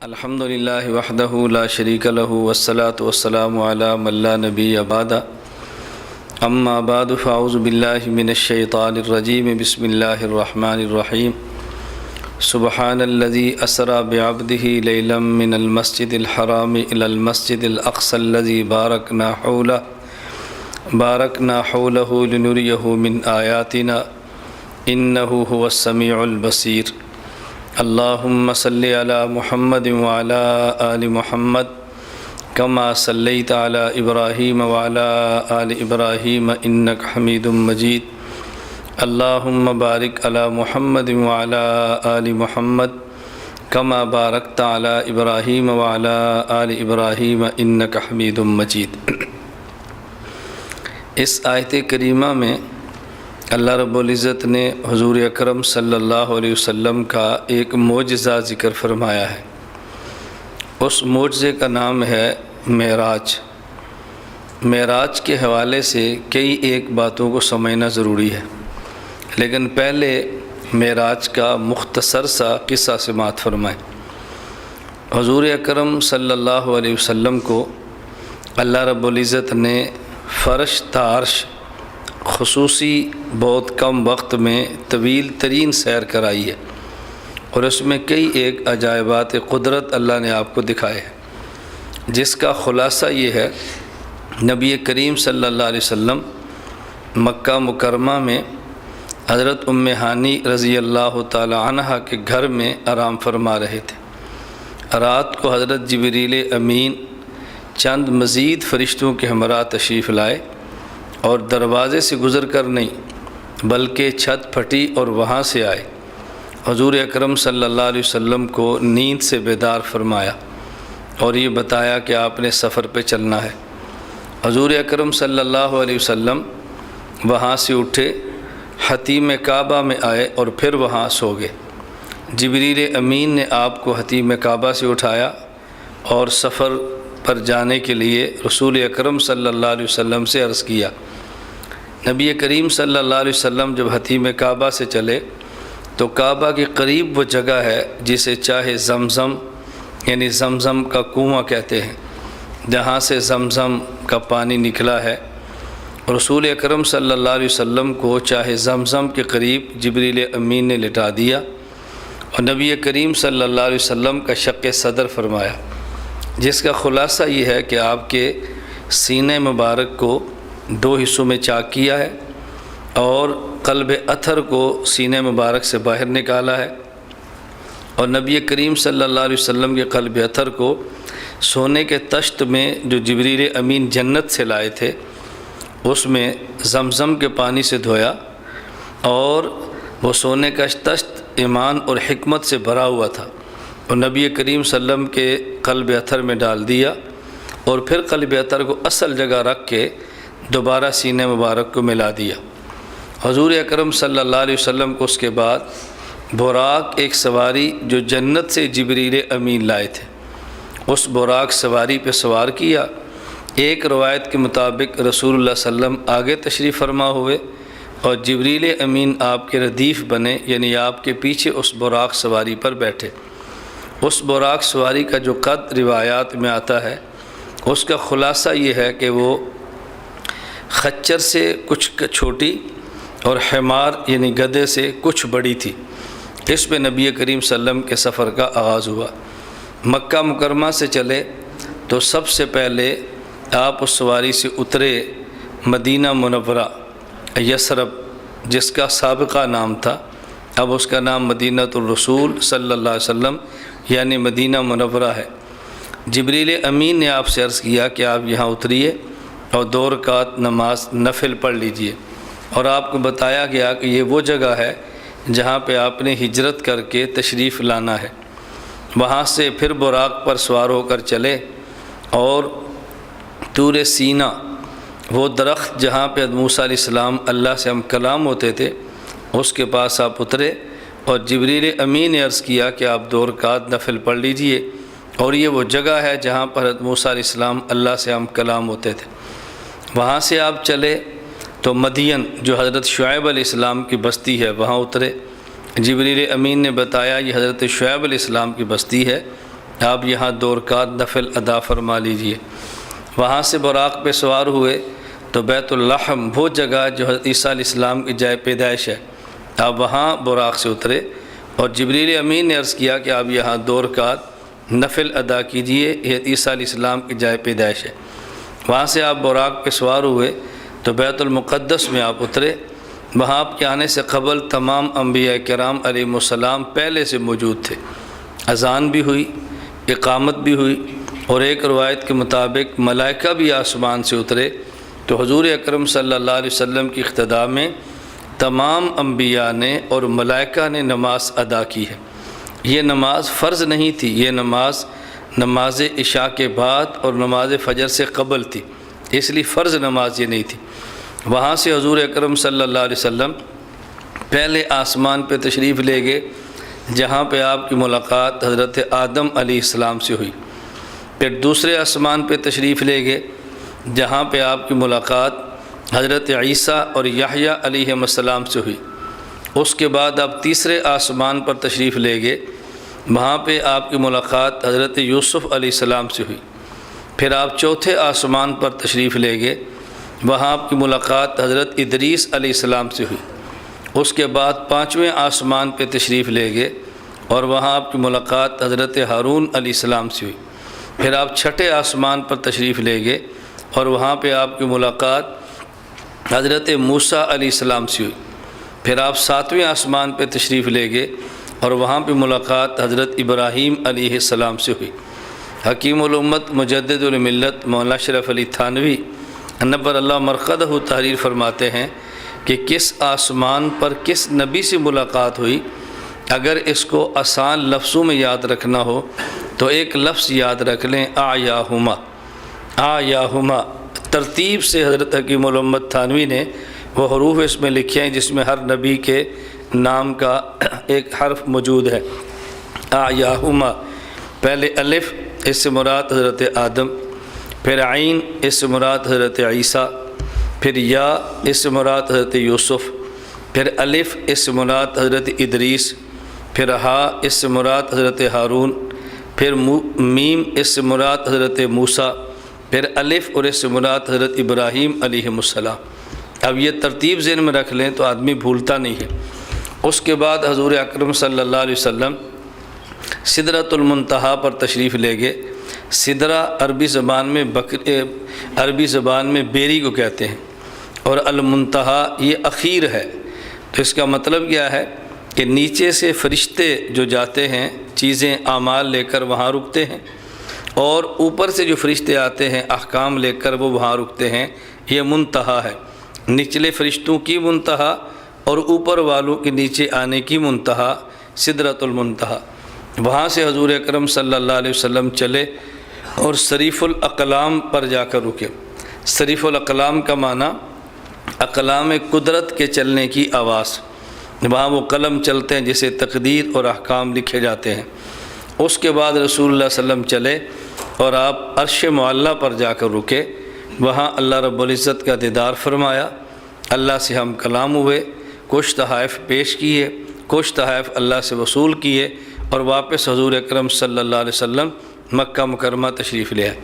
الحمد للہ وحدہ لا شریک لہ والصلاة والسلام علی من لا نبی بعد اما بعد فاعوذ باللہ من الشیطان الرجیم بسم اللہ الرحمن الرحیم سبحان الذی اسری بعبدہ لیلا من المسجد الحرام الی المسجد الاقصی الذی بارکنا حولہ لنریہ من آیاتنا انہ هو السمیع البصیر اللہم صلی علی محمد وعلی آل محمد کما صلیت علی ابراہیم وعلی آل ابراہیم انک حمید مجید اللہم بارک علی محمد وعلی آل محمد کما بارکت علی ابراہیم وعلی آل ابراہیم انک حمید مجید۔ اس آیت کریمہ میں اللہ رب العزت نے حضور اکرم صلی اللہ علیہ وسلم کا ایک معجزہ ذکر فرمایا ہے۔ اس معجزے کا نام ہے معراج۔ معراج کے حوالے سے کئی ایک باتوں کو سمجھنا ضروری ہے، لیکن پہلے معراج کا مختصر سا قصہ سماعت فرمائیں۔ حضور اکرم صلی اللہ علیہ وسلم کو اللہ رب العزت نے فرش تارش خصوصی بہت کم وقت میں طویل ترین سیر کرائی ہے، اور اس میں کئی ایک عجائبات قدرت اللہ نے آپ کو دکھائے ہیں، جس کا خلاصہ یہ ہے نبی کریم صلی اللہ علیہ وسلم مکہ مکرمہ میں حضرت ام ہانی رضی اللہ تعالی عنہ کے گھر میں آرام فرما رہے تھے۔ رات کو حضرت جبریل امین چند مزید فرشتوں کے ہمراہ تشریف لائے اور دروازے سے گزر کر نہیں بلکہ چھت پھٹی اور وہاں سے آئے۔ حضور اکرم صلی اللہ علیہ وسلم کو نیند سے بیدار فرمایا اور یہ بتایا کہ آپ نے سفر پہ چلنا ہے۔ حضور اکرم صلی اللہ علیہ وسلم وہاں سے اٹھے، حتیم کعبہ میں آئے اور پھر وہاں سو گئے۔ جبریل امین نے آپ کو حتیم کعبہ سے اٹھایا اور سفر پر جانے کے لیے رسول اکرم صلی اللہ علیہ وسلم سے عرض کیا۔ نبی کریم صلی اللہ علیہ وسلم جب حتیم کعبہ سے چلے تو کعبہ کے قریب وہ جگہ ہے جسے چاہے زمزم یعنی زمزم کا کنواں کہتے ہیں، جہاں سے زمزم کا پانی نکلا ہے۔ رسول اکرم صلی اللہ علیہ وسلم کو چاہے زمزم کے قریب جبریل امین نے لٹا دیا اور نبی کریم صلی اللہ علیہ وسلم کا شق صدر فرمایا، جس کا خلاصہ یہ ہے کہ آپ کے سینہ مبارک کو دو حصوں میں چاک کیا ہے اور قلب اطہر کو سینہ مبارک سے باہر نکالا ہے، اور نبی کریم صلی اللہ علیہ وسلم کے قلب اطہر کو سونے کے تشت میں جو جبریل امین جنت سے لائے تھے اس میں زمزم کے پانی سے دھویا، اور وہ سونے کا تشت ایمان اور حکمت سے بھرا ہوا تھا، اور نبی کریم صلی اللہ علیہ وسلم کے قلب اطہر میں ڈال دیا، اور پھر قلب اطہر کو اصل جگہ رکھ کے دوبارہ سینہ مبارک کو ملا دیا۔ حضور اکرم صلی اللہ علیہ وسلم کو اس کے بعد براق ایک سواری جو جنت سے جبریل امین لائے تھے اس براق سواری پہ سوار کیا۔ ایک روایت کے مطابق رسول اللہ صلی اللہ علیہ وسلم آگے تشریف فرما ہوئے اور جبریل امین آپ کے ردیف بنے، یعنی آپ کے پیچھے اس براق سواری پر بیٹھے۔ اس براق سواری کا جو قد روایات میں آتا ہے اس کا خلاصہ یہ ہے کہ وہ خچر سے کچھ چھوٹی اور حمار یعنی گدھے سے کچھ بڑی تھی۔ اس میں نبی کریم صلی اللہ علیہ وسلم کے سفر کا آغاز ہوا۔ مکہ مکرمہ سے چلے تو سب سے پہلے آپ اس سواری سے اترے مدینہ منورہ یثرب، جس کا سابقہ نام تھا، اب اس کا نام مدینۃ الرسول صلی اللہ علیہ وسلم یعنی مدینہ منورہ ہے۔ جبریل امین نے آپ سے عرض کیا کہ آپ یہاں اتریے اور 2 رکعت نماز نفل پڑھ لیجئے، اور آپ کو بتایا گیا کہ یہ وہ جگہ ہے جہاں پہ آپ نے ہجرت کر کے تشریف لانا ہے۔ وہاں سے پھر براق پر سوار ہو کر چلے اور طور سینا، وہ درخت جہاں پہ موسیٰ علیہ السلام اللہ سے ہم کلام ہوتے تھے، اس کے پاس آپ اترے اور جبریل امین نے عرض کیا کہ آپ 2 رکعت نفل پڑھ لیجئے، اور یہ وہ جگہ ہے جہاں پر حضرت موسیٰ علیہ السلام اللہ سے ہم کلام ہوتے تھے۔ وہاں سے آپ چلے تو مدین جو حضرت شعیب علیہ السلام کی بستی ہے وہاں اترے۔ جبریل امین نے بتایا یہ حضرت شعیب علیہ السلام کی بستی ہے، آپ یہاں 2 رکعت نفل ادا فرما لیجئے۔ وہاں سے براق پہ سوار ہوئے تو بیت اللحم وہ جگہ جو حضرت عیسیٰ علیہ السلام کی جائے پیدائش ہے، آپ وہاں براق سے اترے اور جبریل امین نے عرض کیا کہ آپ یہاں 2 رکعت نفل ادا کیجئے، یہ عیسیٰ علیہ السلام کی جائے پیدائش ہے۔ وہاں سے آپ براق پہ سوار ہوئے تو بیت المقدس میں آپ اترے۔ وہاں آپ کے آنے سے قبل تمام انبیاء کرام علیہم السلام پہلے سے موجود تھے۔ اذان بھی ہوئی، اقامت بھی ہوئی، اور ایک روایت کے مطابق ملائکہ بھی آسمان سے اترے تو حضور اکرم صلی اللہ علیہ وسلم کی اقتداء میں تمام انبیاء نے اور ملائکہ نے نماز ادا کی ہے۔ یہ نماز فرض نہیں تھی، یہ نماز عشاء کے بعد اور نماز فجر سے قبل تھی، اس لیے فرض نماز یہ نہیں تھی۔ وہاں سے حضور اکرم صلی اللہ علیہ وسلم پہلے آسمان پہ تشریف لے گئے جہاں پہ آپ کی ملاقات حضرت آدم علیہ السلام سے ہوئی۔ پھر دوسرے آسمان پہ تشریف لے گئے جہاں پہ آپ کی ملاقات حضرت عیسیٰ اور یحییٰ علیہ السلام سے ہوئی۔ اس کے بعد آپ تیسرے آسمان پر تشریف لے گئے، وہاں پہ آپ کی ملاقات حضرت یوسف علیہ السلام سے ہوئی۔ پھر آپ چوتھے آسمان پر تشریف لے گئے، وہاں آپ کی ملاقات حضرت ادریس علیہ السلام سے ہوئی۔ اس کے بعد 5ویں آسمان پہ تشریف لے گئے اور وہاں آپ کی ملاقات حضرت ہارون علیہ السلام سے ہوئی۔ پھر آپ 6ٹھے آسمان پر تشریف لے گئے اور وہاں پہ آپ کی ملاقات حضرت موسیٰ علیہ السلام سے ہوئی۔ پھر آپ 7ویں آسمان پہ تشریف لے گئے اور وہاں پہ ملاقات حضرت ابراہیم علیہ السلام سے ہوئی۔ حکیم الامت مجدد الملت مولانا اشرف علی تھانوی نبر اللہ مرقدہ تحریر فرماتے ہیں کہ کس آسمان پر کس نبی سے ملاقات ہوئی، اگر اس کو آسان لفظوں میں یاد رکھنا ہو تو ایک لفظ یاد رکھ لیں، آیاہما۔ آیاہما ترتیب سے حضرت حکیم الامت تھانوی نے وہ حروف اس میں لکھے ہیں جس میں ہر نبی کے نام کا ایک حرف موجود ہے۔ آیاہما، پہلے الف، اس سے مراد حضرت آدم، پھر عین، اس سے مراد حضرت عیسیٰ، پھر یا، اس سے مراد حضرت یوسف، پھر الف، اس سے مراد حضرت ادریس، پھر ہا، اس سے مراد حضرت ہارون، پھر میم، اس سے مراد حضرت موسیٰ، پھر الف اور اس سے مراد حضرت ابراہیم علیہ السلام۔ اب یہ ترتیب ذہن میں رکھ لیں تو آدمی بھولتا نہیں ہے۔ اس کے بعد حضور اکرم صلی اللہ علیہ وسلم سدرۃ المنتہا پر تشریف لے گئے۔ سدرہ عربی زبان میں بیری کو کہتے ہیں، اور المنتہا یہ اخیر ہے۔ تو اس کا مطلب کیا ہے کہ نیچے سے فرشتے جو جاتے ہیں چیزیں اعمال لے کر وہاں رکتے ہیں، اور اوپر سے جو فرشتے آتے ہیں احکام لے کر وہ وہاں رکتے ہیں، یہ منتہا ہے۔ نچلے فرشتوں کی منتہا اور اوپر والوں کے نیچے آنے کی منتہا سدرۃ المنتہا۔ وہاں سے حضور اکرم صلی اللہ علیہ وسلم چلے اور صریف الاقلام پر جا کر رکے۔ صریف الاقلام کا معنی اقلام قدرت کے چلنے کی آواز، وہاں وہ قلم چلتے ہیں جسے تقدیر اور احکام لکھے جاتے ہیں۔ اس کے بعد رسول اللہ صلی اللہ علیہ وسلم چلے اور آپ عرش معلیٰ پر جا کر رکے، وہاں اللہ رب العزت کا دیدار فرمایا، اللہ سے ہم کلام ہوئے، کچھ تحائف پیش کیے، کچھ تحائف اللہ سے وصول کیے، اور واپس حضور اکرم صلی اللہ علیہ وسلم مکہ مکرمہ تشریف لے آئے۔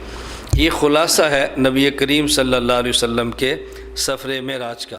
یہ خلاصہ ہے نبی کریم صلی اللہ علیہ وسلم کے سفر معراج کا۔